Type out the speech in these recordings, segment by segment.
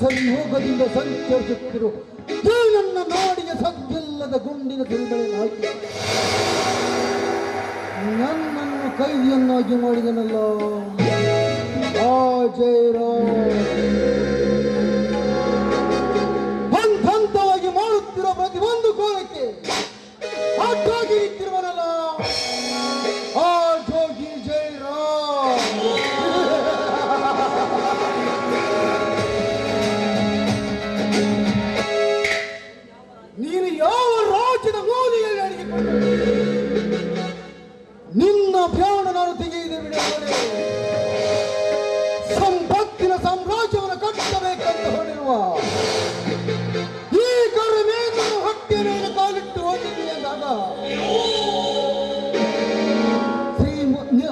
ಸಂಯೋಗದಿಂದ ಸಂಚರಿಸುತ್ತಿರುವ ಈ ನನ್ನ ನಾಡಿಗೆ ಸದ್ದಿಲ್ಲದ ಗುಂಡಿನ ತಿರುಗಳೆ ಹಾಕಿ ನನ್ನನ್ನು ಕೈದಿಯನ್ನಾಗಿ ಮಾಡಿದನಲ್ಲ ಆ ಜಯರಾಮ್. ಹಂತವಾಗಿ ಮಾಡುತ್ತಿರುವ ಪ್ರತಿಯೊಂದು ಕೋಲಕ್ಕೆ ಅಡ್ಡಾಗಿ ನಿಂತಿರುವನಲ್ಲ ಆ ಜೋಗಿ ಜಯರಾಮ್. ನೀನು ಯಾವ ರಾಜ್ಯದ ಮೂಲೆಯಲ್ಲಿ ಅಡಗಿಕೊಂಡು ನಿನ್ನ ಪ್ರಾಣ ನಾನು ತೆಗೆಯದೆ ಬಿಡುತ್ತೇನೆ. ಸಂಪತ್ತಿನ ಸಾಮ್ರಾಜ್ಯವನ್ನು ಕಟ್ಟಬೇಕಂತ ಹೊರಡಿರುವ ಈ ಕರುಮೇನನ್ನು ಹೊಟ್ಟೆ ಮೇಲೆ ಕಾಲಿಟ್ಟು ಹೋಗಿದ್ದೀನಿ ಅಂದಾಗ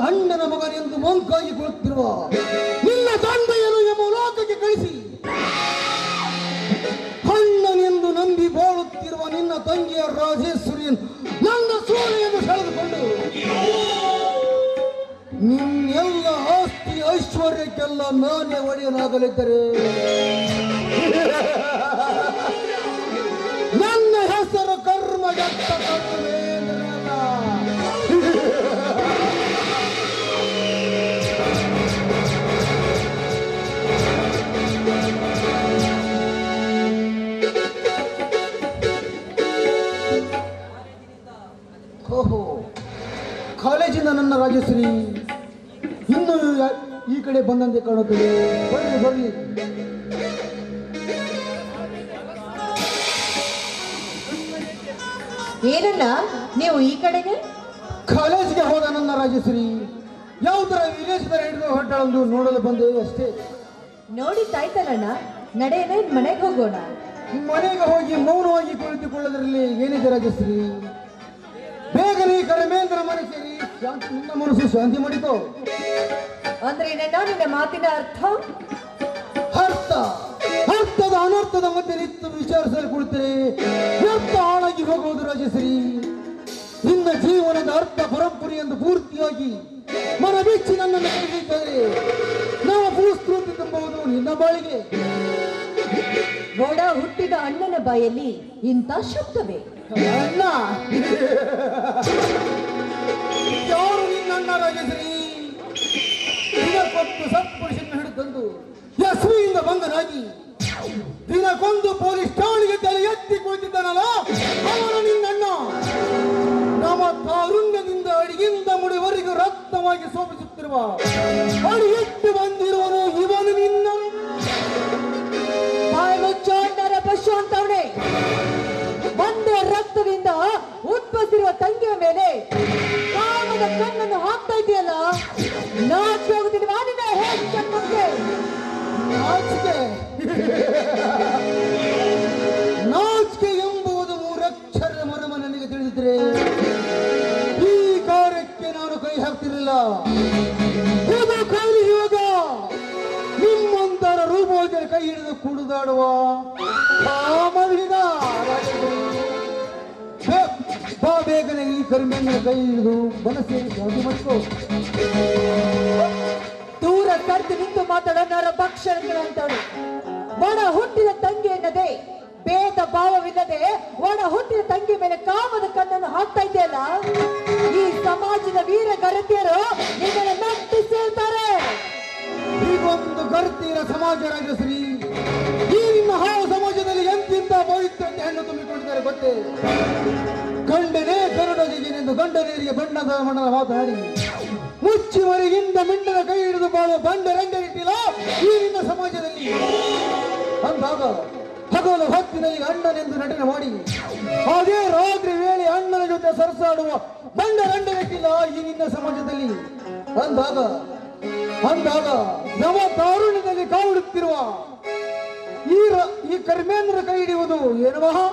ಅಣ್ಣನ ಮಗನೆಂದು ಮಂಕಾಗಿ ಕೊಡುತ್ತಿರುವ ನಿನ್ನ ತಂದೆಯನ್ನು ಎಂಬ ಲೋಕಕ್ಕೆ ಕಳಿಸಿ ಅಣ್ಣನೆಂದು ನಂಬಿ ಬಾಳುತ್ತಿರುವ ನಿನ್ನ ತಂಗಿಯ ರಾಜೇಶ್ವರಿಯನ್ನು ನನ್ನ ಸೂಳೆಯನ್ನು ಸೆಳೆದುಕೊಂಡು ನಿನ್ನೆಲ್ಲ ಆಸ್ತಿ ಐಶ್ವರ್ಯಕ್ಕೆಲ್ಲ ನಾನೇ ಒಡೆಯನಾಗಲಿದ್ದರೆ ನನ್ನ ಹೆಸರು ಕರ್ಮಜತ್ತ ಕರ್ಮೇಂದ್ರನ. ಓಹೋ, ಕಾಲೇಜಿಂದ ನನ್ನ ರಾಜಶ್ರೀ ಇನ್ನು ಈ ಕಡೆ ಬಂದಂತೆ ಕಾಣುತ್ತದೆ. ಬರ್ರಿ ಬರ್ರಿ. ಏನನ್ನ ನೀವು ಈ ಕಡೆಗೆ? ಕಾಲೇಜಿಗೆ ಹೋದ ನನ್ನ ರಾಜಶ್ರೀ ಯಾವುದರ ವಿಲೇಜ್ ತರ ಹಿಡಿದು ಹೊರಟಳಂದು ನೋಡಲು ಬಂದೆ ಅಷ್ಟೇ. ನೋಡಿದ್ದಾಯ್ತಲ್ಲಣ್ಣ, ನಡೆಯನೇ ಮನೆಗೆ ಹೋಗೋಣ. ಮನೆಗೆ ಹೋಗಿ ಮೌನವಾಗಿ ಕುಳಿತುಕೊಳ್ಳೋದ್ರಲ್ಲಿ ಏನಿದೆ ರಾಜಶ್ರೀ? ಬೇಗನೆ ಕರಮೇಂದ್ರ ಮನೆ ಸೇರಿ ನಿನ್ನ ಮನಸ್ಸು ಶಾಂತಿ ಮಾಡಿಕೋ. ಅಂದ್ರೆ ನಿನ್ನ ಮಾತಿನ ಅರ್ಥದ ಅನರ್ಥದ ಮಧ್ಯೆ ನಿಂತು ವಿಚಾರಿಸಲು ಕುಳಿತರೆ ವ್ಯರ್ಥ ಹಾಳಾಗಿ ಹೋಗುವುದು ರಾಜಶ್ರೀ. ನಿನ್ನ ಜೀವನದ ಅರ್ಥ ಪರಂಪರೆ ಎಂದು ಪೂರ್ತಿಯಾಗಿ ಮನ ಬಿಚ್ಚಿ ನನ್ನನ್ನು ಕೈಗಿದ್ದರೆ ನಾವು ಭೂಸ್ತೃತಿ ತುಂಬುವುದು ನಿನ್ನ ಬಾಳಿಗೆ. ಒಡ ಹುಟ್ಟಿದ ಅಣ್ಣನ ಬಾಯಲ್ಲಿ ಇಂಥ ಶಬ್ದವೇ? ಅಣ್ಣ ಯಾರು ನಿನ್ನ ರಾಜಶ್ರೀ? ದಿನಕ್ಕೊತ್ತು ಸತ್ಪುರುಷನ್ನು ಹಿಡಿದು ಯಸ್ವಿಯಿಂದ ಬಂದನಾಗಿ ದಿನಕ್ಕೊಂದು ಪೊಲೀಸ್ ಠಾಣೆಗೆ ತಲೆ ಎತ್ತಿ ಕುಳಿತಿದ್ದಾನಲ್ಲ ಅವನು ನಿನ್ನಣ್ಣ. ನಮ್ಮ ತಾರುಣ್ಯದಿಂದ ಅಡಿಗಿಂದ ಮುಡಿವರೆಗೂ ರಕ್ತವಾಗಿ ಸೋಪಿಸುತ್ತಿರುವ ಅಡಿ ಎತ್ತು ಬಂದಿರುವನು ಇವನು ನಿನ್ನ ಮುಚ್ಚಾಂಡರ ಪಶು ಅಂತವನೇ. ಒಂದೇ ರಕ್ತದಿಂದ ಉತ್ಪತ್ತಿರುವ ತಂಗಿಯ ಮೇಲೆ ಕಾಮದ ಕಣ್ಣನ್ನು ಹಾಕ್ತಾ ಇದೆಯಲ್ಲ, ನಾಚಿಕೆ ಹೋಗುತ್ತಿದೆ ಮಾನಿನ ಹೇಗೆ? ನಾಚಿಕೆ ಎಂಬುದು ಮೂರಕ್ಷರ ಮರ್ಮ ನನಗೆ ತಿಳಿದಿದ್ರೆ ಈ ಕಾರ್ಯಕ್ಕೆ ನಾನು ಕೈ ಹಾಕ್ತಿರಲಿಲ್ಲ. ಇದು ಖಾಲಿ ಯೋಗ. ನಿಮ್ಮಂತರ ರೂಪವಾಗಿ ಕೈ ಹಿಡಿದು ಕುಡಿದಾಡುವ ಬಾ ಬೇಗನೆ ಈ ಕರಿಮೆಯನ್ನು ಕೈ ಹಿಡಿದು ಮನಸ್ಸೇ ಶಾಂತಿ ಮಾಡಿಕೋ. ದೂರ ಕರೆದು ನಿಂತು ಮಾತಾಡೋಣ ಭಕ್ಷಣಗಳಂತವಳು. ಒಡ ಹುಟ್ಟಿದ ತಂಗಿ ಎನ್ನದೆ ಭೇದ ಭಾವವಿಲ್ಲದೆ ಒಡ ಹುಟ್ಟಿದ ತಂಗಿ ಮೇಲೆ ಕಾಮದ ಕಣ್ಣನ್ನು ಹಾಕ್ತಾ ಇದೆಯಲ್ಲ, ಈ ಸಮಾಜದ ವೀರ ಗರತಿಯರು ನಿಮ್ಮನ್ನು ಮೆಟ್ಟಿ ಸೇರ್ತಾರೆ. ಹೀಗೊಂದು ಗರ್ತೀರ ಸಮಾಜ ರಾಜಶ್ರೀ. ಈ ನಿಮ್ಮ ಹಾವು ಸಮಾಜದಲ್ಲಿ ಎಂತಿಂತ ಪವಿತ್ರತೆ ಹೆಣ್ಣು ತುಂಬಿಕೊಂಡಿದ್ದಾರೆ ಗೊತ್ತೇ? ಗಂಡನೇ ಕರುಣಗೆಂದು ಗಂಡನೇರಿಗೆ ಬಣ್ಣದ ಮಣ್ಣದ ಮಾತನಾಡಿ ಮುಚ್ಚಿ ಮರಿಗಿಂದ ಮಿಂಡನ ಕೈ ಹಿಡಿದು ಬಾಳುವ ಬಂಡ ರಂಗರಿಟ್ಟಿಲ್ಲ ಈ ನಿನ್ನ ಸಮಾಜದಲ್ಲಿ. ಅಂದಾಗ ಹಗಲು ಹೊತ್ತಿನಲ್ಲಿ ಅಣ್ಣನೆಂದು ನಟನೆ ಮಾಡಿ ಅದೇ ರಾತ್ರಿ ವೇಳೆ ಅಣ್ಣನ ಜೊತೆ ಸರಸಾಡುವ ಬಂಡ ರಂಡರಿಟ್ಟಿಲ್ಲ ಈ ನಿನ್ನ ಸಮಾಜದಲ್ಲಿ. ಅಂದಾಗ ನವ ತಾರುಣ್ಯದಲ್ಲಿ ಕಾವಿಡುತ್ತಿರುವ ಈ ಕರ್ಮೇಂದ್ರ ಕೈ ಹಿಡಿಯುವುದು ಏನು ಮಹಾ?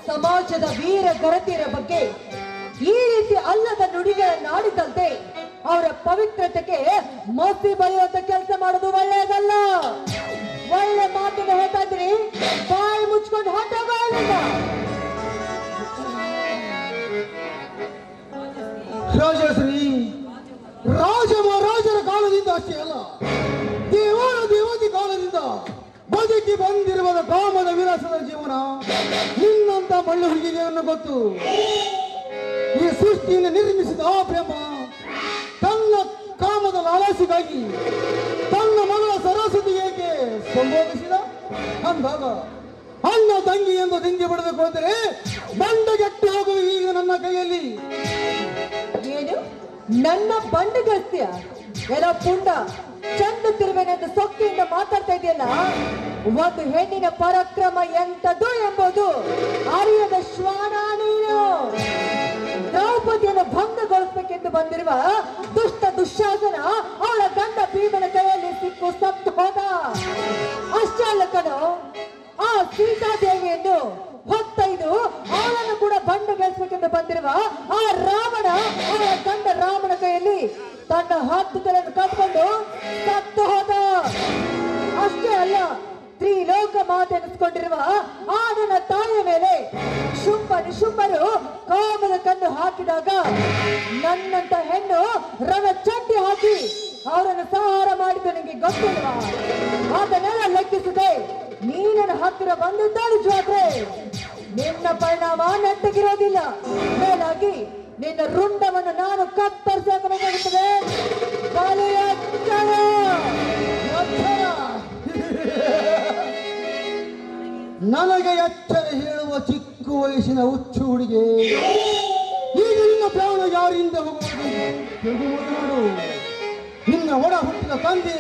ಸಮಾಜದ ವೀರ ಗರತಿಯರ ಬಗ್ಗೆ ಈ ರೀತಿ ಅಲ್ಲದ ನುಡಿಗಳನ್ನಾಡಿದಂತೆ ಅವರ ಪವಿತ್ರತೆಗೆ ಮಸಿ ಬರೆಯುವಂತ ಕೆಲಸ ಮಾಡೋದು ಒಳ್ಳೆಯದಲ್ಲ. ಒಳ್ಳೆ ಮಾತನ್ನು ಹೇಳ್ತಾ ಇದ್ರಿ, ಬಾಯಿ ಮುಚ್ಕೊಂಡು ಹೊಟ್ಟೋಗ. ರಾಜಶ್ರೀ, ರಾಜ ಮಹಾರಾಜರ ಕಾಲದಿಂದ ಅಷ್ಟೇ ಅಲ್ಲ, ದೇವಾನ ದೇವತಿ ಕಾಲದಿಂದ ಸುಖವಾದ ಕಾಮದ ವಿಲಾಸದ ಜೀವನ ನಿನ್ನಂತ ಮಳ್ಳು ಹುಡುಗಿಗೆಯನ್ನು ಗೊತ್ತು. ಈ ಸೃಷ್ಟಿಯನ್ನು ನಿರ್ಮಿಸಿದ ಆ ಪ್ರೇಮ ತನ್ನ ಕಾಮದ ಲಾಲಾಸಿಗಾಗಿ ತನ್ನ ಮಗಳ ಸರಸ್ವತಿಗೆ ಏಕೆ ಸಂಬೋಧಿಸಿದ? ಅಂದಾಗ ಅಣ್ಣ ತಂಗಿ ಎಂದು ದಿಂಗಿ ಬಿಡಬೇಕು ಅಂದರೆ ಬಂಡೆಗೆಟ್ಟು ಹೋಗುವ ಈಗ ನನ್ನ ಕೈಯಲ್ಲಿ. ಏನು ನನ್ನ ಬಂಡೆಗಸ್ತ್ಯ? ಎಲ್ಲ ಪುಂಡ ಚಂದ ತಿರುವೆನೆಂದು ಸೊಕ್ಕಿಯಿಂದ ಮಾತಾಡ್ತಾ ಇದೆಯಲ್ಲ. ಒಂದು ಹೆಣ್ಣಿನ ಪರಾಕ್ರಮ ಎಂತದ್ದು ಎಂಬುದು ಅರಿಯದ ಶ್ವಾನ ನೀನು. ದ್ರೌಪದಿಯನ್ನು ಭಂಗಗೊಳಿಸಬೇಕೆಂದು ಬಂದಿರುವ ದುಷ್ಟ ದುಶ್ಯಾಸನ ಅವಳ ಗಂಡ ಭೀಮನ ಕೈಯಲ್ಲಿ ಸಿಕ್ಕು ಸತ್ತು ಹೋದ. ಅಷ್ಟೇ ಅಲ್ಲ ಕಣೋ, ಆ ಸೀತಾದೇವಿಯನ್ನು ಹೊತ್ತೈದು ಅವಳನ್ನು ಕೂಡ ಬಂಡಗೆಳಿಸಬೇಕೆಂದು ಬಂದಿರುವ ಆ ರಾವಣ ಅವಳ ಗಂಡ ರಾಮನ ಕೈಯಲ್ಲಿ ತನ್ನ 10 ತಲೆಯನ್ನು ಕಟ್ಕೊಂಡು ಸತ್ತು ಹೋದ. ಅಷ್ಟೇ ಅಲ್ಲ, ತ್ರಿಲೋಕ ಮಾತೆ ಎನಿಸಿಕೊಂಡಿರುವ ಆ ನನ್ನ ತಾಯಿಯ ಮೇಲೆ ಶುಂಭ ನಿಶುಂಭರು ಕಾಮದ ಕಣ್ಣು ಹಾಕಿದಾಗ ನನ್ನಂತ ಹೆಣ್ಣು ರಣ ಚಡ್ಡಿ ಹಾಕಿ ಅವರನ್ನು ಸಂಹಾರ ಮಾಡಿದ್ದು ನಿಮಗೆ ಗೊತ್ತಿಲ್ವಾ? ಅದನ್ನೆಲ್ಲ ಲೆಕ್ಕಿಸದೆ ನೀನನ್ನ ಹತ್ತಿರ ಬಂದಿದ್ದಾಳು ಜೋದ್ರೆ ನಿನ್ನ ಪರಿಣಾಮ ನೆಟ್ಟಗಿರೋದಿಲ್ಲ. ಮೇಲಾಗಿ ನಿನ್ನ ರುಂಡವನ್ನು ನಾನು ಕತ್ತರಿಸಬೇಕಾಗುತ್ತದೆ. ನನಗೆ ಎಚ್ಚರ ಹೇಳುವ ಚಿಕ್ಕ ವಯಸ್ಸಿನ ಹುಚ್ಚು ಹುಡುಗಿ, ಈಗ ನಿನ್ನ ಪ್ರಾಣ ಯಾರಿಂದ ಹೋಗುವುದು ತಿಳಿದು ಮಾಡು. ನಿನ್ನ ಒಡ ಹುಟ್ಟಿದ ತಂದೆ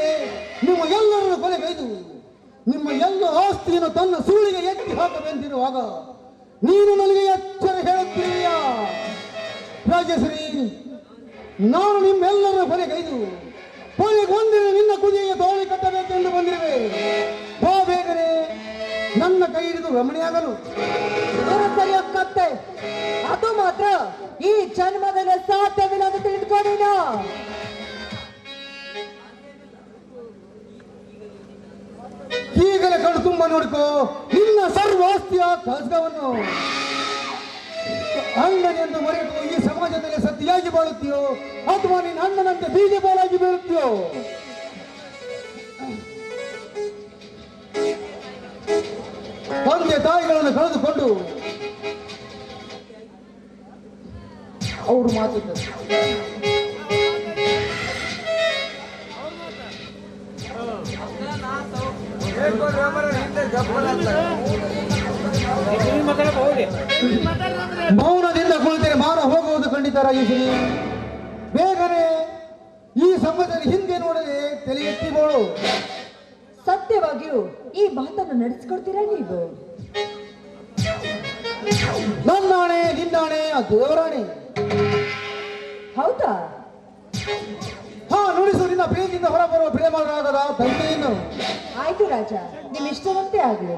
ನಿಮ್ಮ ಎಲ್ಲರನ್ನು ಕೊಲೆಗೈದು ನಿಮ್ಮ ಎಲ್ಲ ಆಸ್ತಿಯನ್ನು ತನ್ನ ಸೂಳಿಗೆ ಎತ್ತಿ ಹಾಕಬೇಕಿರುವಾಗ ನೀನು ನನಗೆ ಎಚ್ಚರ ಹೇಳುತ್ತೀಯ? ರಾಜಶ್ರೀ, ನಾನು ನಿಮ್ಮೆಲ್ಲರ ಕೊಲೆಗೈದು ಕೊನೆಗೊಂದಿನ ನಿನ್ನ ಕುದಿಗೆ ತೋಳಿ ಕಟ್ಟಬೇಕೆಂದು ಬಂದಿರುವೆ. ಬಾ ಬೇಗನೆ ನನ್ನ ಕೈ ಹಿಡಿದು ರಮಣೆಯಾಗಲು. ಕತ್ತೆ ಅದು ಮಾತ್ರ ಈ ಜನ್ಮದಲ್ಲಿ ಸಾಧ್ಯವಿಲ್ಲ ಅಂತ ತಿಳಿದುಕೊಂಡಿನ. ಈಗಲೇ ಕಣ್ಣು ತುಂಬ ನೋಡ್ಕೋ ನಿನ್ನ ಸರ್ವಾಸ್ತಿಯ ಕಸಗವನ್ನು. ಅಣ್ಣನೆಂದು ಮರೆತು ಈ ಸಮಾಜದಲ್ಲಿ ಸತಿಯಾಗಿ ಬಾಳುತ್ತೀಯೋ ಅಥವಾ ನಿನ್ನ ಅಣ್ಣನಂತೆ ಬೀದಿ ಬಾಲಾಗಿ ಬೀಳುತ್ತೀಯೋ? ತಂದೆ ತಾಯಿಗಳನ್ನು ಕಳೆದುಕೊಂಡು ಅವರು ಮಾತಿದ್ದರು. ಮೌನದಿಂದ ಕುಳಿತರೆ ಮಾನ ಹೋಗುವುದು ಖಂಡಿತ ರಾಜೇಶ್ವರಿ. ಬೇಗನೆ ಈ ಸಮಾಜದಲ್ಲಿ ಹಿಂದೆ ನೋಡದೆ ತಲೆ ಎತ್ತಿಬೋಳು. ಸತ್ಯವಾಗಿಯೂ ಈ ಮಾತನ್ನು ನಡೆಸಿಕೊಡ್ತೀರಾ ನೀವು? ನನ್ನಾಣೆ ನಿನ್ನಾಣೆ ಆ ದೇವರಾಣೆ. ಹೌದಾ? ಹಾ, ನುಡಿಸು ನಿನ್ನ ಪ್ರೀತಿಯಿಂದ ಹೊರಬರುವ ಪ್ರೇಮರಾಗದ ತಂದೆಯನ್ನು. ಆಯ್ತು ರಾಜ, ನಿಮ್ ಇಷ್ಟದಂತೆ ಆಗಲಿ.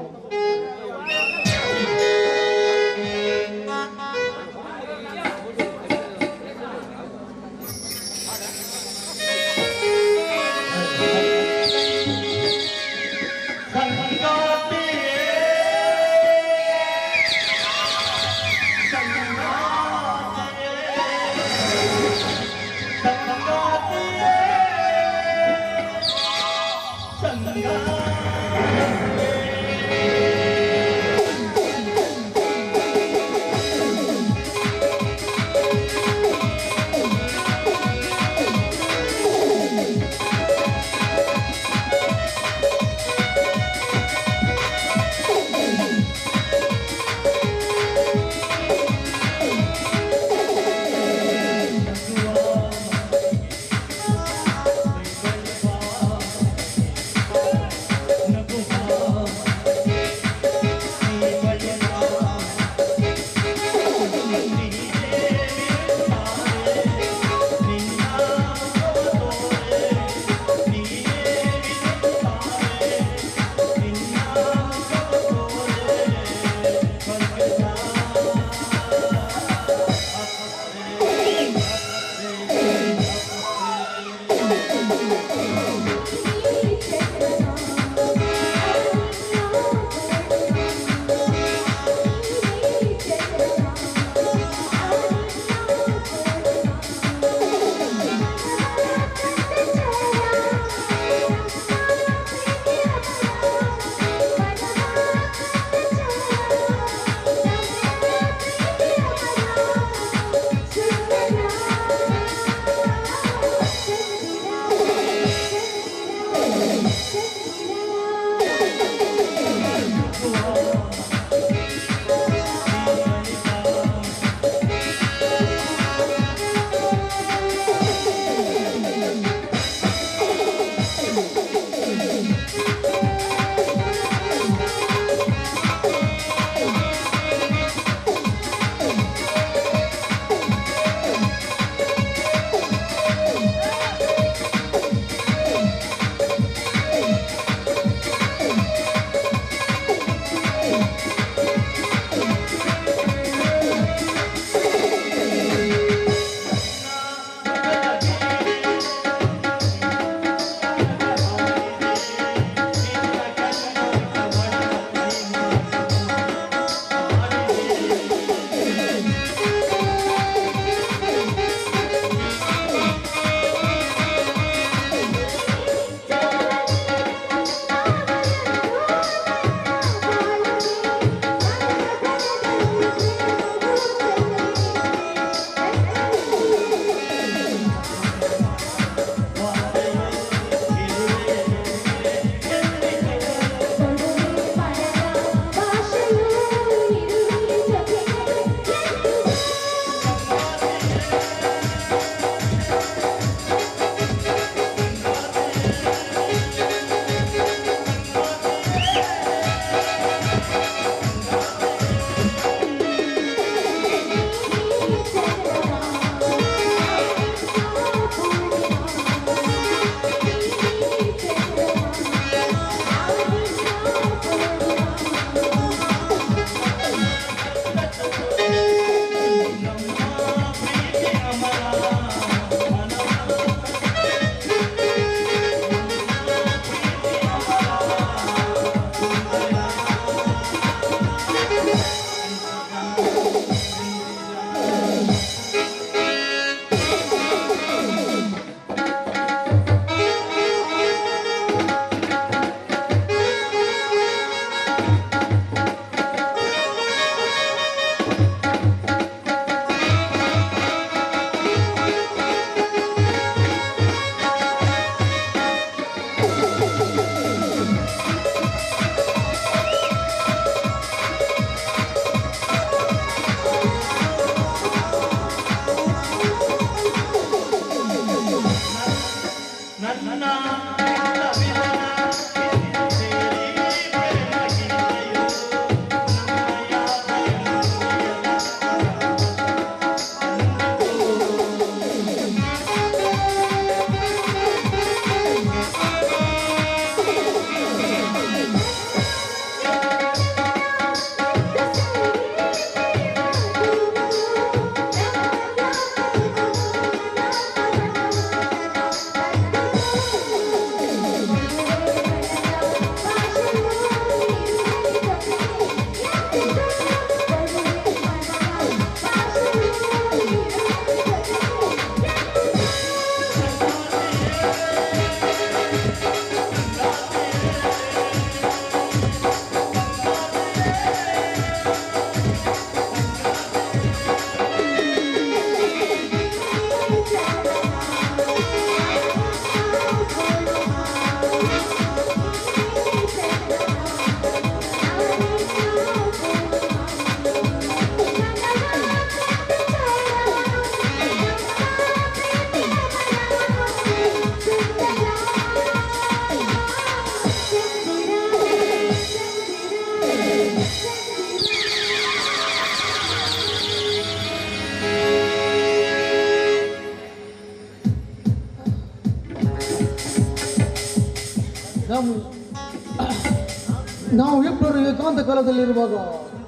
ನಾವು ಇಬ್ಬರು ಏಕಾಂತ ಕಾಲದಲ್ಲಿರುವಾಗ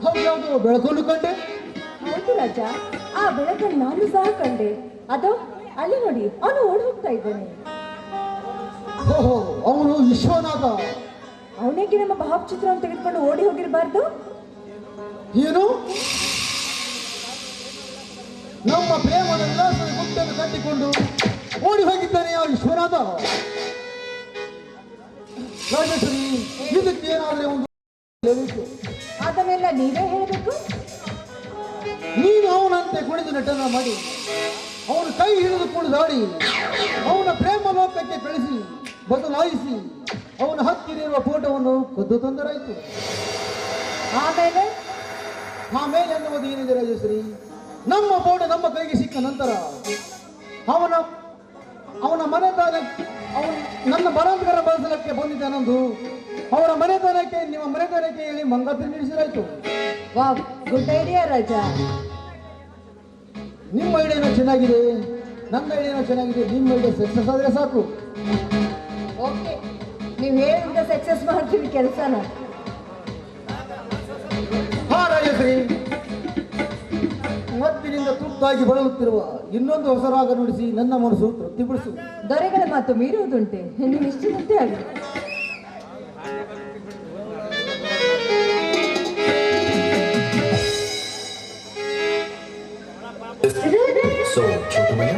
ಹೌದ್ಯಾವುದೋ ಬೆಳಕನ್ನು ಕಂಡೆ. ಹೌದು ರಾಜ, ಆ ಬೆಳಕನ್ನು ನಾನು ಸಹ ಕಂಡೆ. ಅದು ಅಲ್ಲಿ ನೋಡಿ, ಅವನು ಓಡಿ ಹೋಗ್ತಾ ಇದ್ದಾನೆ. ಓಹೋ, ಅವನು ವಿಶ್ವನಾಥ. ಅವನಿಗೆ ನಮ್ಮ ಭಾವಚಿತ್ರವನ್ನು ತೆಗೆದುಕೊಂಡು ಓಡಿ ಹೋಗಿರಬಾರ್ದು. ಏನು, ನಮ್ಮ ಪ್ರೇಮದ ವಿಲಾಸದ ಗುಟ್ಟನ್ನು ಕಟ್ಟಿಕೊಂಡು ಓಡಿ ಹೋಗಿದ್ದಾನೆ ಆ ವಿಶ್ವನಾಥ. ರಾಜೇಶ್ವರಿ, ಇದಕ್ಕೆ ಏನಾದ್ರೆ ಒಂದು ಹೇಳಬೇಕು. ಅದನ್ನೆಲ್ಲ ನೀವೇ ಹೇಳಬೇಕು. ನೀನು ಅವನಂತೆ ಕುಣಿದು ನಟನ ಮಾಡಿ ಅವನ ಕೈ ಹಿಡಿದು ಕುಣಿದಾಡಿ ಅವನ ಪ್ರೇಮ ಲೋಕಕ್ಕೆ ಕಳಿಸಿ ಬದಲಾಯಿಸಿ ಅವನ ಹತ್ತಿರಿರುವ ಫೋಟೋವನ್ನು ಕದ್ದು ತಂದರಾಯಿತು. ಆಮೇಲೆ ಆಮೇಲೆ ಎನ್ನುವುದು ಏನಿದೆ ರಾಜೇಶ್ವರಿ, ನಮ್ಮ ಫೋಟೋ ನಮ್ಮ ಕೈಗೆ ಸಿಕ್ಕ ನಂತರ ಅವನ ಅವನ ಮನೆತನಕ್ಕೆ ಅವನು ನನ್ನ ಬಲಾತ್ಕಾರ ಬಳಸಲಿಕ್ಕೆ ಬಂದಿದ್ದಾನಂದು ಅವರ ಮನೆತನಕ್ಕೆ ನಿಮ್ಮ ಮನೆತನಕ್ಕೆ ಹೇಳಿ ಮಂಗತಿ ನಿಲ್ಲಿಸಲಾಯಿತು. ವಾವ್, ಗುಡ್ ಐಡಿಯಾ ರಾಜ. ನಿಮ್ಮ ಐಡಿಯಾನ ಚೆನ್ನಾಗಿದೆ, ನನ್ನ ಐಡಿಯಾನ ಚೆನ್ನಾಗಿದೆ. ನಿಮ್ಮ ಐಡಿಯಾ ಸಕ್ಸಸ್ ಆದರೆ ಸಾಕು. ಓಕೆ, ನೀವು ಹೇಳಿದ ಸಕ್ಸಸ್ ಮಾಡ್ತೀವಿ ಕೆಲಸನ. ಹಾ ರಾಜಶ್ರೀ, ಮತ್ತಿನಿಂದ ತುರ್ತಾಗಿ ಬಳಲುತ್ತಿರುವ ಇನ್ನೊಂದು ಹೊಸ ರಾಗ ನುಡಿಸಿ ನನ್ನ ಮನಸ್ಸು ತೃಪ್ತಿಪಡಿಸು. ದೊರೆಗಳ ಮಾತು ಮೀರುವುದುಂಟೆ, ನೀವು ನಿಶ್ಚಿತತೆ ಆಗಿ. So, gentlemen,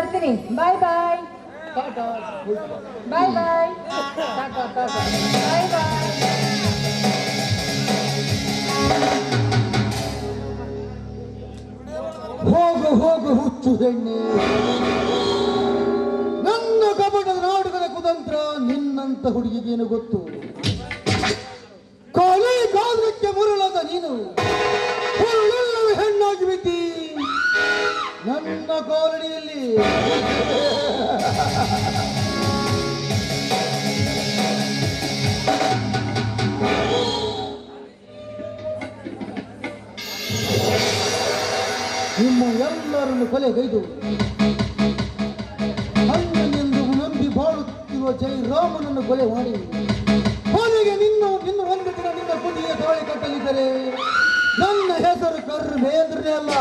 ಬರ್ತೀನಿ. ಬಾಯ್ ಬಾಯ್. ಟಾಟಾ. ಬಾಯ್ ಬಾಯ್. ಟಾಟಾ ಟಾಟಾ. ಬಾಯ್ ಬಾಯ್. ಹೋಗು ಹೋಗು ಹುಚ್ಚು ಹೆಣ್ಣೆ, ನನ್ನ ಕಪಟದ ನಾಟಕದ ಕುತಂತ್ರ ನಿನ್ನಂತ ಹುಡುಗಿಗೇನು ಗೊತ್ತು? ಕಾಲೇ ಕಾಲಕ್ಕೆ ಮುರುಳದ ನೀನು ಹುರುಳೆಲ್ಲವ ಹೆಣ್ಣಾಗಿ ಬಿದ್ದಿ ನನ್ನ ಕಾಲಡಿಯಲ್ಲಿ. ನಿಮ್ಮ ಎಲ್ಲರನ್ನು ಕೊಲೆಗೈದು ಅಣ್ಣನೆಂದು ನಂಬಿ ಬಾಳುತ್ತಿರುವ ಜಯರಾಮನನ್ನು ಕೊಲೆ ಮಾಡಿ ಕೊನೆಗೆ ನಿನ್ನ ಒಂದು ದಿನ ನಿನ್ನ ಕುದಿಯ ತಾಳಿ ಕಟ್ಟಲಿದ್ದರೆ ನನ್ನ ಹೆಸರು ಕರ್ಮೇಂದ್ರನೇ ಅಲ್ಲ.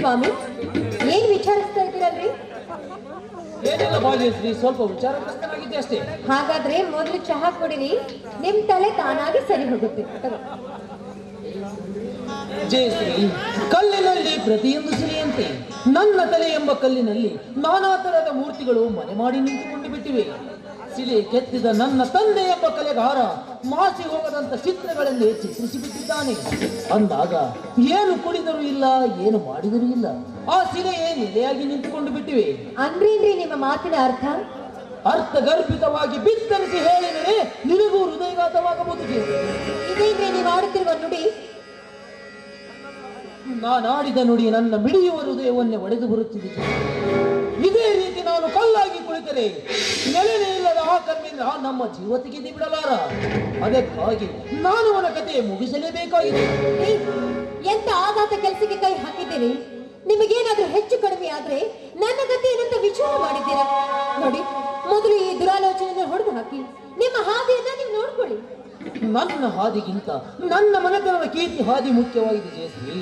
ಸ್ವಾಮಿ, ಏನ್ ವಿಚಾರಿಸ್ತಾ ಇದ್ದೀರಲ್ರಿ? ಏನಿಲ್ಲ ಬಾಲ್ಯಶ್ರೀ, ಸ್ವಲ್ಪ ವಿಚಾರಗ್ರಸ್ತನಾಗಿದ್ದೆ ಅಷ್ಟೇ. ಹಾಗಾದ್ರೆ ಮೊದಲು ಚಹಾ ಕುಡಿರಿ, ನಿಮ್ ತಲೆ ತಾನಾಗಿ ಸರಿ ಹೋಗುತ್ತೆ. ತಗೋ. ಜಯಶ್ರೀ, ಕಲ್ಲಿನಲ್ಲಿ ಪ್ರತಿಯೊಂದು ಸಿರಿಯಂತೆ ನನ್ನ ತಲೆ ಎಂಬ ಕಲ್ಲಿನಲ್ಲಿ ನಾನಾ ತರಹದ ಮೂರ್ತಿಗಳು ಮನೆ ಮಾಡಿ ನಿಂತುಕೊಂಡು ಬಿಟ್ಟಿವೆ. ಸಿಲೆ ಕೆತ್ತಿದ ನನ್ನ ತಂದೆ ಎಂಬ ಕಲೆಗಾರ ಮಾಸಿ ಹೋಗದಂತ ಚಿತ್ರಗಳನ್ನೇ ಚಿತ್ರಿಸಿ ಬಿಟ್ಟಿದ್ದಾನೆ. ಅಂದಾಗ ಏನು ಕುಡಿದರೂ ಇಲ್ಲ, ಏನು ಮಾಡಿದರೂ ಇಲ್ಲ, ಆ ಸಿಲೆಯೇ ನೆಲೆಯಾಗಿ ನಿಂತುಕೊಂಡು ಬಿಟ್ಟಿವೆ. ಅಂದ್ರೇನ್ರಿ ನಿಮ್ಮ ಮಾತಿನ ಅರ್ಥ? ಅರ್ಥಗರ್ಭಿತವಾಗಿ ಬಿತ್ತರಿಸಿ ಹೇಳಿದರೆ ನಿನಗೂ ಹೃದಯಘಾತವಾಗಬಹುದು. ಇದೇನ್ರಿ ನೀವು ಆಡುತ್ತಿರುವ ನುಡಿ? ನಾನಾಡಿದ ನುಡಿ ನನ್ನ ಮಿಡಿಯುವ ಹೃದಯವನ್ನೇ ಒಡೆದು ಬರುತ್ತಿದೆ. ಇದೇ ರೀತಿ ನಾನು ಕಲ್ಲಾಗಿ ಕುಳಿತರೆ ನೆಲೆನೇ ಇಲ್ಲದ ಆ ಕರ್ಮಿಂದ ನಮ್ಮ ಜೀವ ತೆಗೆದು ಬಿಡಲಾರ. ಅದಕ್ಕಾಗಿ ನಾನು ಅವನ ಕತೆ ಮುಗಿಸಲೇಬೇಕಾಗಿದೆ. ಎಂತ ಆಘಾತ ಕೆಲಸಕ್ಕೆ ಕೈ ಹಾಕಿದ್ದೀರಿ? ನಿಮಗೇನಾದ್ರೂ ಹೆಚ್ಚು ಕಡಿಮೆ ಆದ್ರೆ ನನ್ನ ಗತಿ ಏನಂತ ವಿಚಾರ ಮಾಡಿದ್ದೀರಾ? ನೋಡಿ, ಮೊದಲು ಈ ದುರಾಲೋಚನೆ ಹೊಡೆದು ಹಾಕಿ ನಿಮ್ಮ ಹಾದಿಯನ್ನ ನೀವು ನೋಡ್ಕೊಳ್ಳಿ. ನನ್ನ ಹಾದಿಗಿಂತ ನನ್ನ ಮನೆತನದ ಕೀರ್ತಿ ಹಾದಿ ಮುಖ್ಯವಾಗಿದೆ ಜಯಶ್ರೀ.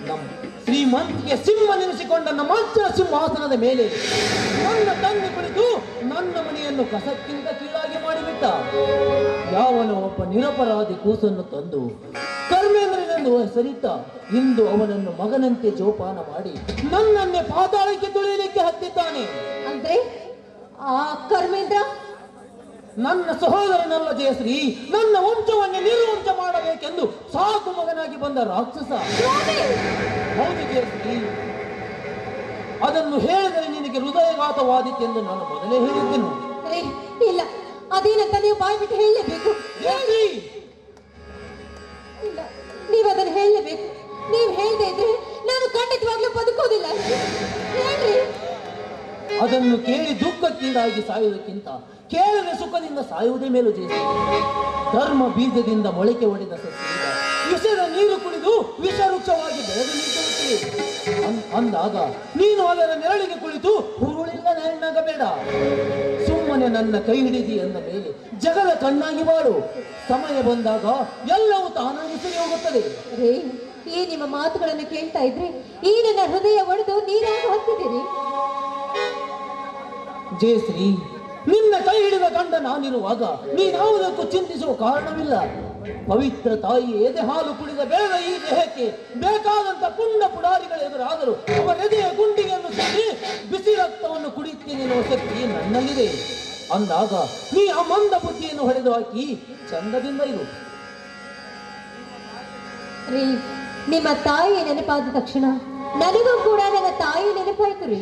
ನಮ್ಮ ಶ್ರೀಮಂತಿಗೆ ಸಿಂಹ ನೆನೆಸಿಕೊಂಡ ನಮ್ಮ ಅಜ್ಜನ ಸಿಂಹಾಸನದ ಮೇಲೆ ನನ್ನ ತಂದೆ ಕುಳಿತು ನನ್ನ ಮನೆಯನ್ನು ಕಸಕ್ಕಿಂತ ಕೀಳಾಗಿ ಮಾಡಿಬಿಟ್ಟ. ಯಾವನೋ ಒಬ್ಬ ನಿರಪರಾಧಿ ಕೂಸನ್ನು ತಂದು ಕರ್ಮೇಂದ್ರನೆಂದು ಹೆಸರಿಟ್ಟ. ಇಂದು ಅವನನ್ನು ಮಗನಂತೆ ಜೋಪಾನ ಮಾಡಿ ನನ್ನನ್ನೇ ಪಾತಾಳಕ್ಕೆ ತುಳಿಯಲಿಕ್ಕೆ ಹತ್ತಿದ್ದಾನೆ. ಅಂದ್ರೆ ಆ ಕರ್ಮೇಂದ್ರ ನನ್ನ ಸಹೋದರನಲ್ಲ ಜಯಶ್ರೀ, ನನ್ನ ವಂಶವನ್ನೇ ನಿರ್ವಂಶ ಮಾಡಬೇಕೆಂದು ಸಾಕು ಮಗನಾಗಿ ಬಂದ ರಾಕ್ಷಸ. ಹೌದು ಜಯಶ್ರೀ, ಅದನ್ನು ಹೇಳಿದರೆ ನಿನಗೆ ಹೃದಯಘಾತವಾದಿತ್ತೆಂದು ನಾನು ಮೊದಲೇ ಹೇಳಿದ್ದೆನು. ರೇ, ಇಲ್ಲ, ಅದೇನಂತ ನೀವು ಬಾಯಿ ಬಿಟ್ಟು ಹೇಳಲೇಬೇಕು. ಜಯಶ್ರೀ, ಇಲ್ಲ, ನೀವು ಅದನ್ನು ಹೇಳಲೇಬೇಕು. ನೀವು ಹೇಳದೆ ಇದ್ರೆ ನಾನು ಖಂಡಿತವಾಗ್ಲೂ ಬದುಕೋದಿಲ್ಲ. ಹೇಳ್ರಿ. ಅದನ್ನು ಕೇಳಿ ದುಃಖಕ್ಕೀಡಾಗಿ ಸಾಯುವುದಕ್ಕಿಂತ ಕೇಳದೆ ಸುಖದಿಂದ ಸಾಯುವುದೇ ಮೇಲು ಜಯಶ್ರೀ. ಧರ್ಮ ಬೀಜದಿಂದ ಮೊಳಕೆ ಹೊಡೆದ ಸಸ್ಯ ವಿಷದ ನೀರು ಕುಡಿದು ವಿಷವೃಕ್ಷವಾಗಿ ಬೆಳೆದು ನಿಂತಿರುತ್ತದೆ. ಅಂದಾಗ ನೀನು ಅದರ ನೆರಳಿಗೆ ಕುಳಿತು ಹುರುಳಿಲ್ಲ ಹೆಣ್ಣಾಗಬೇಡ. ಸುಮ್ಮನೆ ನನ್ನ ಕೈ ಹಿಡಿದಿ ಅಂದ ಮೇಲೆ ಜಗದ ಕಣ್ಣಾಗಿ ಬಾಳು. ಸಮಯ ಬಂದಾಗ ಎಲ್ಲವೂ ತಾನಾಗಿ ಸರಿ ಹೋಗುತ್ತದೆ. ರೇ, ಈ ನಿಮ್ಮ ಮಾತುಗಳನ್ನು ಕೇಳ್ತಾ ಇದ್ರೆ ಈ ನನ್ನ ಹೃದಯ ಒಡೆದು ನೀರಾಗಿ ಹತ್ತಿದ್ದೀರಿ. ಜಯಶ್ರೀ, ನಿನ್ನ ಕೈ ಹಿಡಿದ ಗಂಡ ನಾನಿರುವಾಗ ನೀನಾವುದಕ್ಕೂ ಚಿಂತಿಸುವ ಕಾರಣವಿಲ್ಲ. ಪವಿತ್ರ ತಾಯಿ ಎದೆ ಹಾಲು ಕುಡಿದ ಬೆಳೆದ ಈ ದೇಹಕ್ಕೆ ಬೇಕಾದಂತ ಪುಂಡ ಪುಡಾರಿಗಳು ಎದುರಾದರೂ ಅವರ ಎದೆಯ ಗುಂಡಿಗೆಯನ್ನು ಸುತ್ತಿ ಬಿಸಿ ರಕ್ತವನ್ನು ಕುಡಿಯುತ್ತೇನೆ ಎನ್ನುವ ಶಕ್ತಿ ನನ್ನಲ್ಲಿದೆ. ಅಂದಾಗ ನೀ ಆ ಮಂದ ಬುದ್ಧಿಯನ್ನು ಹೊಡೆದು ಹಾಕಿ ಚಂದದಿಂದ ಇರು. ರೀ, ನಿಮ್ಮ ತಾಯಿ ನೆನಪಾದ ತಕ್ಷಣ ನನಗೂ ಕೂಡ ನನ್ನ ತಾಯಿ ನೆನಪಾಯ್ತು ರೀ.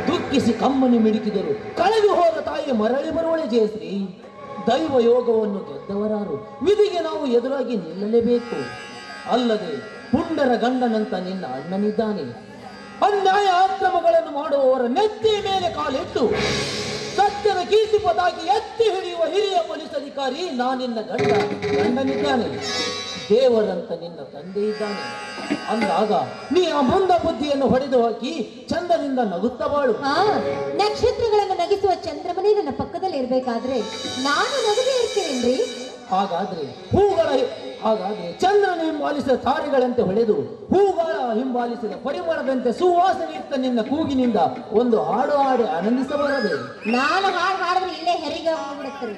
ದುಃಖಿಸಿ ಕಮ್ಮನಿ ಮಿಡುಕಿದರು ಕಳೆದು ಹೋದ ತಾಯಿ ಮರಳಿ ಬರುವಳೆ ಜಯಶ್ರೀ. ದೈವ ಯೋಗವನ್ನು ಗೆದ್ದವರಾರು, ವಿಧಿಗೆ ನಾವು ಎದುರಾಗಿ ನಿಲ್ಲಲೇಬೇಕು. ಅಲ್ಲದೆ ಪುಂಡರ ಗಂಡನಂತ ನಿನ್ನ ಅಣ್ಣನಿದ್ದಾನೆ. ಅನ್ಯಾಯ ಅಕ್ರಮಗಳನ್ನು ಮಾಡುವವರ ನೆತ್ತಿ ಮೇಲೆ ಕಾಲಿಟ್ಟು ಸತ್ಯದ ಕೀರ್ತಿ ಪದಾಗಿ ಎತ್ತಿ ಹಿಡಿಯುವ ಹಿರಿಯ ಪೊಲೀಸ್ ಅಧಿಕಾರಿ ನಾನಿನ್ನ ಗಂಡನಿದ್ದಾನೆ. ದೇವರಂತ ನಿನ್ನ ತಂದೆ ಇದ್ದಾನೆ. ಅಂದಾಗ ನೀ ಆ ಮಂದ ಬುದ್ಧಿಯನ್ನು ಹೊಡೆದು ಹಾಕಿ ಚಂದದಿಂದ ನಗುತ್ತಾ ಬಾಳು. ಹಾ, ನಕ್ಷತ್ರಗಳನ್ನು ನಗಿಸುವ ಚಂದ್ರಮನೇ ನನ್ನ ಪಕ್ಕದಲ್ಲಿ ಇರ್ಬೇಕಾದ್ರೆ ನಾನು ನಗದೇ ಇರ್ತೀನೇನ್ರಿ? ಹಾಗಾದ್ರೆ ಚಂದ್ರನ ಹಿಂಬಾಲಿಸಿದ ತಾರೆಗಳಂತೆ ಹೊಳೆದು ಹೂಗಳ ಹಿಂಬಾಲಿಸಿದ ಪರಿಮಳದಂತೆ ಸುವಾಸನೆಯುಕ್ತ ನಿನ್ನ ಕೂಗಿನಿಂದ ಒಂದು ಹಾಡು ಹಾಡಿ ಆನಂದಿಸಬಾರದೆ? ನಾನು ಹಾಡು ಹಾಡಿದ್ರೆ ಇಲ್ಲೇ ಹೆರಿಗೆ ಹೋಗ್ಬಿಡುತ್ತಾರೆ.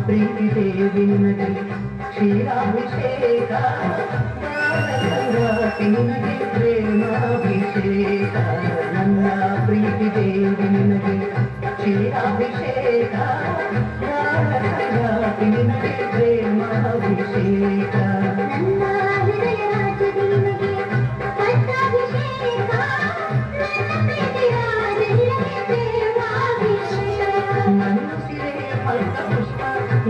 ಪ್ರೀತಿ ದೇವಿ ನಿನಗೆ ಕ್ಷೀರಾಭಿಷೇಕ, ನಿನಗೆ ಪ್ರೇಮಾಭಿಷೇಕ. ನನ್ನ ಪ್ರೀತಿ ದೇವಿ ನಿನಗೆ ಕ್ಷೀರಾಭಿಷೇಕ, ನಿನಗೆ ಪ್ರೇಮಾಭಿಷೇಕ. ನನ್ನ ಹೃದಯ ರಾಜದಿ ನಿನಗೆ ಪಟ್ಟಾಭಿಷೇಕ, ನನ್ನ ಪ್ರೀತಿ ರಾಜ ನಿನಗೆ ಪ್ರೇಮಾಭಿಷೇಕ. ನನ್ನ ಸಿರೆ ಪಟ್ಟ ಪುಷ್ಪ,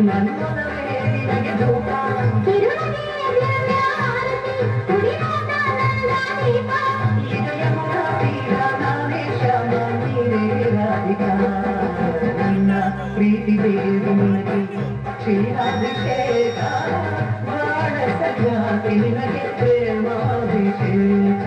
ನನ್ನೊಲವೇ ನಿನಗೆ ಧೂಪ, ತಿರುಳಗೆ ದಿವ್ಯಾರತಿ, ಕುಡಿದಾಟ ನನ್ನ ದೀಪ. ಹೃದಯ ಮುಖೀರ ನಾನೇ ಶ್ಯಾಮ, ನೀನೇ ರಾಧಿಕಾ. ನನ್ನ ಪ್ರೀತಿ ದೇವಿ ನಿನಗೆ ಕ್ಷೀರಾಭಿಷೇಕ, ಪ್ರಾಣ ಸಖ್ಯಾತಿ ನಿನಗೆ ಪ್ರೇಮಾಭಿಷೇಕ.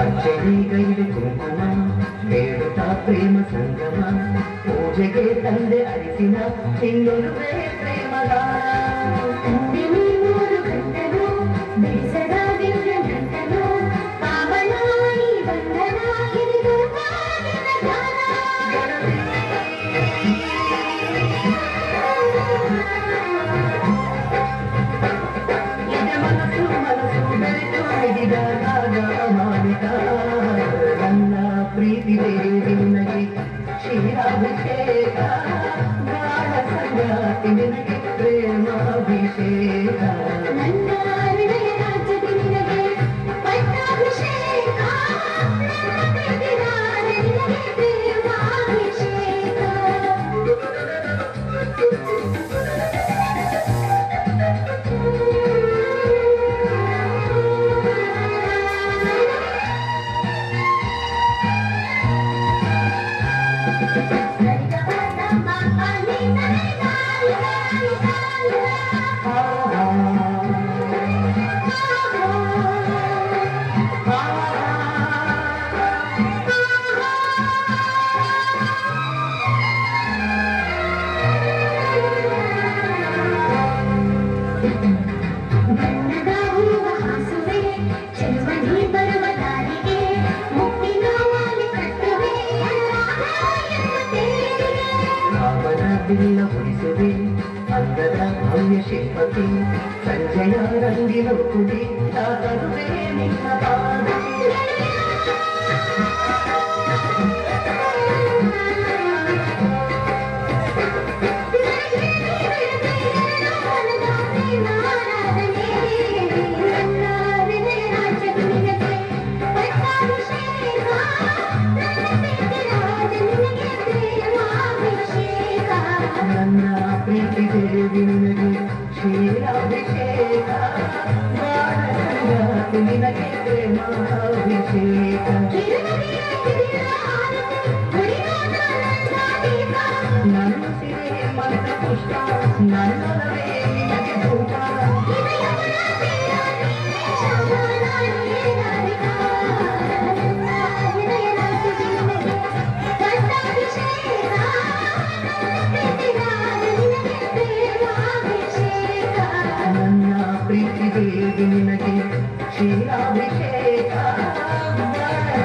ಅರ್ಚನೆಗೈದು ಕುಂಕುಮ ಬೇಡುತ್ತಾ ಪ್ರೇಮ ಸಂಗಮ, ಪೂಜೆಗೆ ತಂದೆ ಅರಿಸಿನ ಹಿಂದೊಲುವೆ ಪ್ರೇಮಗಾನ. ಮೂರು ಗಂಟಲು ಬೇಸರ ದಿವ್ಯ ಗಂಟಲು, ಪಾವನಾಯಿ ಬಂಧನ ಇದು ಕಾದಿನ ಗಾನ. ಮನಸ್ಸು ಮನಸ್ಸು ಬೆರೆತು ಹಿಡಿದ ಮಾಲಿಕ. ನನ್ನ ಪ್ರೀತಿ ದೇವಿ ನಿನಗೆ ಕ್ಷೀರಾಭಿಷೇಕ, ಪ್ರಾಣ ಸಂಗಾತಿ ನಿನಗೆ ಪ್ರೇಮಾಭಿಷೇಕ. ನನ್ನ ಹೃದಯ ರಾಜದಿ ನಿನಗೆ ಪಟ್ಟಾಭಿಷೇಕ, ನನ್ನ ಪ್ರೀತಿ ರಾಜ ನಿನಗೆ ಪ್ರೇಮಾಭಿಷೇಕ. ಹೊಡಿಸುವೆ ಅಂಗದ ಭವ್ಯ ಶಿಲ್ಪತಿ, ಸಂಜಯ ರಂಗಿನ ಕುಡಿ ತರುವೆ ನಿನ್ನ ಪಾದಕ್ಕೆ. ನನ್ನ ಪ್ರೀತಿ ದೇವಿ ನಿನಗೆ ಕ್ಷೀರಾಭಿಷೇಕ, ಪ್ರಾಣ ಸಂಗಾತಿ ನಿನಗೆ ಪ್ರೇಮಾಭಿಷೇಕ ನನ್ನ ಸಿರೆ ಮಂತ್ರ ಪುಷ್ಪ ನನ್ನೊಲವೇ ನಿನಗೆ ಧೂಪ ನನ್ನ ಪ್ರೀತಿ ದೇವಿ ನಿನಗೆ ಕ್ಷೀರಾಭಿಷೇಕ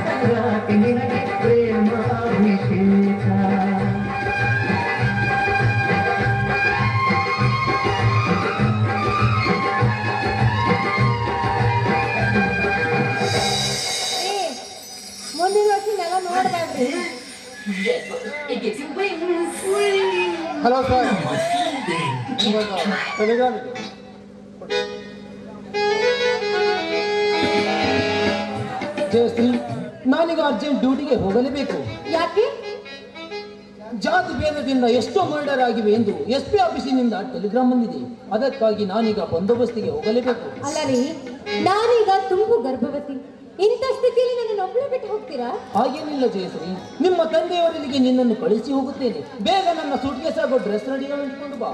ಸಂಗಾತಿ ನಿನಗೆ ಪ್ರೇಮಾಭಿಷೇಕ ಮುಂದಿನ ವರ್ಷ ನೆಲ ನೋಡ್ಬೇಡ್ರಿ. ಹಲೋ ಸರ್, ಇವಾಗ ಟೆಲಿಗ್ರಾಮ್ ಇದೆ. ಜಯಶ್ರೀ, ನಾನೀಗ ಅರ್ಜೆಂಟ್ ಡ್ಯೂಟಿಗೆ ಹೋಗಲೇಬೇಕು. ಯಾಕೆ? ಜಾತಿ ಭೇದದಿಂದ ಎಷ್ಟೋ ಮರ್ಡರ್ ಆಗಿವೆ ಎಂದು SP ಆಫೀಸಿನಿಂದ ಟೆಲಿಗ್ರಾಮ್ ಬಂದಿದೆ. ಅದಕ್ಕಾಗಿ ನಾನೀಗ ಬಂದೋಬಸ್ತಿಗೆ ಹೋಗಲೇಬೇಕು. ಅಲ್ಲ ರೀ, ನಾನೀಗ ತುಂಬು ಗರ್ಭವತಿ. ಇಂಥ ಸ್ಥಿತಿಯಲ್ಲಿ ನನ್ನ ಒಬ್ಬಳು ಬಿಟ್ಟು ಹೋಗ್ತೀರಾ? ಹಾಗೇನಿಲ್ಲ ಜಯಶ್ರೀ, ನಿಮ್ಮ ತಂದೆಯವರಿಗೆ ನಿನ್ನನ್ನು ಕಳಿಸಿ ಹೋಗುತ್ತೇನೆ. ಬೇಗ ನನ್ನ ಸೂಟ್ಕೇಸ್ ಆಗೋ ಡ್ರೆಸ್ ರೆಡಿ ಮಾಡಿಕೊಂಡು ಬಾ.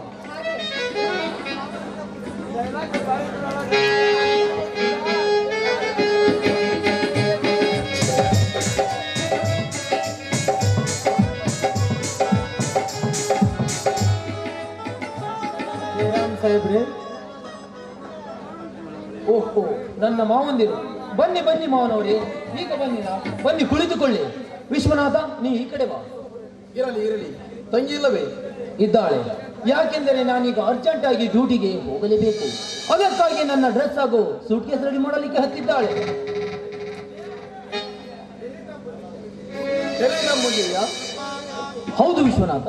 ಸಾಹೇಬ್ರೆ, ಓಹೋ, ನನ್ನ ಮಾವಂದಿರು. ಬನ್ನಿ ಬನ್ನಿ ಮಾವನವರೇ, ಈಗ ಬನ್ನಿರಾ? ಬನ್ನಿ ಕುಳಿತುಕೊಳ್ಳಿ. ವಿಶ್ವನಾಥ, ನೀ ಈ ಕಡೆ ಬಾ. ಇರಲಿ, ತಂಗಿ ಇಲ್ಲವೇ? ಇದ್ದಾಳೆ. ಯಾಕೆಂದರೆ ನಾನೀಗ ಅರ್ಜೆಂಟ್ ಆಗಿ ಡ್ಯೂಟಿಗೆ ಹೋಗಲೇಬೇಕು. ಅದಕ್ಕಾಗಿ ನನ್ನ ಡ್ರೆಸ್ ಹಾಗೂ ಸೂಟ್ಕೇಸ್ ರೆಡಿ ಮಾಡಲಿಕ್ಕೆ ಹತ್ತಿದ್ದಾಳೆ. ಟೆಲಿಗ್ರಾಮ್ ಬಂದಿದೆಯಾ? ಹೌದು ವಿಶ್ವನಾಥ,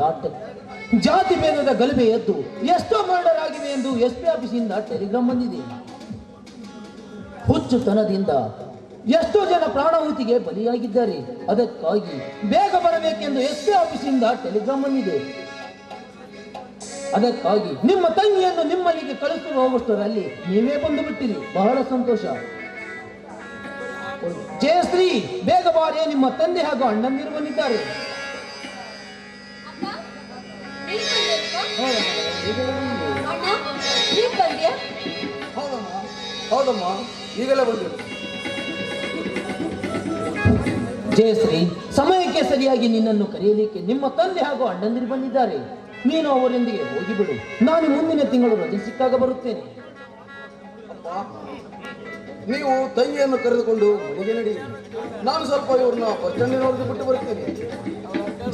ಜಾತಿ ಭೇದದ ಗಲಭೆ ಎದ್ದು ಎಷ್ಟೋ ಮರ್ಡರ್ ಆಗಿವೆ ಎಂದು SP ಆಫೀಸಿಂದ ಟೆಲಿಗ್ರಾಮ್ ಬಂದಿದೆ. ಹುಚ್ಚುತನದಿಂದ ಎಷ್ಟೋ ಜನ ಪ್ರಾಣಾಹುತಿಗೆ ಬಲಿಯಾಗಿದ್ದಾರೆ. ಅದಕ್ಕಾಗಿ ಬೇಗ ಬರಬೇಕೆಂದು SP ಆಫೀಸಿಂದ ಟೆಲಿಗ್ರಾಮ್ ಬಂದಿದೆ. ಅದಕ್ಕಾಗಿ ನಿಮ್ಮ ತಂಗಿಯನ್ನು ನಿಮ್ಮಲ್ಲಿಗೆ ಕಳಿಸಲು ಹೋಗುವಷ್ಟರಲ್ಲಿ ನೀವೇ ಬಂದು ಬಿಟ್ಟಿರಿ. ಬಹಳ ಸಂತೋಷ. ಜಯಶ್ರೀ, ಬೇಗ ಬಾರಿ, ನಿಮ್ಮ ತಂದೆ ಹಾಗೂ ಅಣ್ಣಂದಿರು ಬಂದಿದ್ದಾರೆ. ಹೌದಮ್ಮ, ಈಗಲೇ ಬಂದಿರು. ಜಯಶ್ರೀ, ಸಮಯಕ್ಕೆ ಸರಿಯಾಗಿ ನಿನ್ನನ್ನು ಕರೆಯಲಿಕ್ಕೆ ನಿಮ್ಮ ತಂದೆ ಹಾಗೂ ಅಣ್ಣಂದಿರು ಬಂದಿದ್ದಾರೆ. ನೀನು ಅವರೊಂದಿಗೆ ಹೋಗಿಬಿಡು. ನಾನು ಮುಂದಿನ ತಿಂಗಳು ರಜೆ ಸಿಕ್ಕಾಗ ಬರುತ್ತೇನೆ. ಅಪ್ಪ, ನೀವು ತಂಗಿಯನ್ನು ಕರೆದುಕೊಂಡು ಮನೆಗೆ ನಡಿ. ನಾನು ಸ್ವಲ್ಪ ಇವ್ರನ್ನ ಬಸ್ ಸ್ಟ್ಯಾಂಡಿನವರೆಗೆ ಬಿಟ್ಟು ಬರುತ್ತೇನೆ.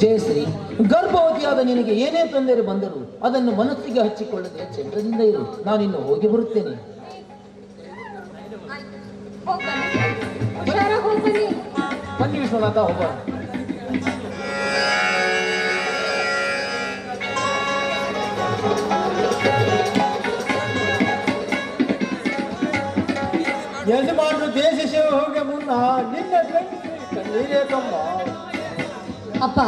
ಜಯಶ್ರೀ, ಗರ್ಭವತಿಯಾದ ನಿನಗೆ ಏನೇ ತೊಂದರೆ ಬಂದರೂ ಅದನ್ನು ಮನಸ್ಸಿಗೆ ಹಚ್ಚಿಕೊಳ್ಳದೆ ಚಂದ್ರದಿಂದ ಇರು. ನಾನಿನ್ನು ಹೋಗಿ ಬರುತ್ತೇನೆ. ಬನ್ನಿ ವಿಶ್ವನಾಥ, ಹೋಗೋಣ. ಯಜಮಾನರು ದೇಶ ಸೇವೆ ಹೋಗಿ ಮುನ್ನ ನಿನ್ನ ನೀರೇ ತಮ್ಮ. ಅಪ್ಪ,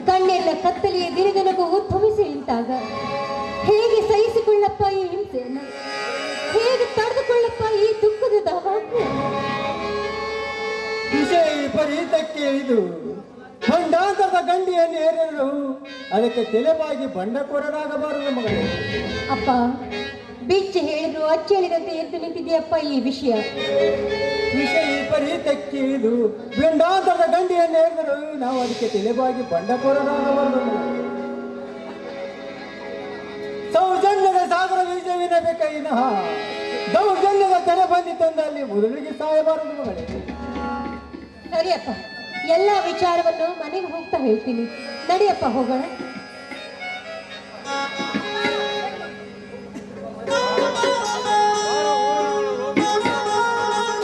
ಕಣ್ಣೆಲ್ಲ ಕತ್ತಲೆಯ ದಿನದಿನಗೂ ಉದ್ಭವಿಸಿ ನಿಂತಾಗ ಹೇಗೆ ಸಹಿಸಿಕೊಳ್ಳಪ್ಪ ಈ ಹಿಂಸೆಯನ್ನು? ಹೇಗೆ ತಡೆದುಕೊಳ್ಳಪ್ಪ ಈ ದುಃಖದ ದಾಹವನ್ನು? ವಿಷಯ ವಿಪರೀತಕ್ಕೆ ಇದು ಖಂಡಾಂತರದ ಗಂಡಿಯನ್ನು ಏರಲು ಅದಕ್ಕೆ ತಲೆಬಾಗಿ ಬಂಡಕೋರನಾಗಬಾರದು ಮಗಳೇ. ಅಪ್ಪ, ಬಿಚ್ಚಿ ಹೇಳಿದ್ರು ಅಚ್ಚಳಿದಂತೆ ಎದ್ದು ನಿಂತಿದೆಯಪ್ಪ ಈ ವಿಷಯ. ವಿಷಯ ವಿಪರೀತಕ್ಕೆ ಇದು ಖಂಡಾಂತರದ ಗಂಡಿಯನ್ನು ಏರಲು ನಾವು ಅದಕ್ಕೆ ತಲೆಬಾಗಿ ಬಂಡಕೋರನಾಗಬಾರದು. ಸೌಜನ್ಯದ ಸಾಗರ ಬೀಜವಿನಬೇಕೈನಃ ದೌರ್ಜನ್ಯದ ತೆರೆ ಬಂದಿತ್ತಂದಲ್ಲಿ ಮೊದಲಿಗೆ ಸಾಯಬಾರದು ಮಗಳೇ. ಸರಿಯಪ್ಪ, ಎಲ್ಲ ವಿಚಾರವನ್ನು ಮನೆಗೆ ಹೋಗ್ತಾ ಹೇಳ್ತೀನಿ. ನಡಿಯಪ್ಪ, ಹೋಗೋಣ.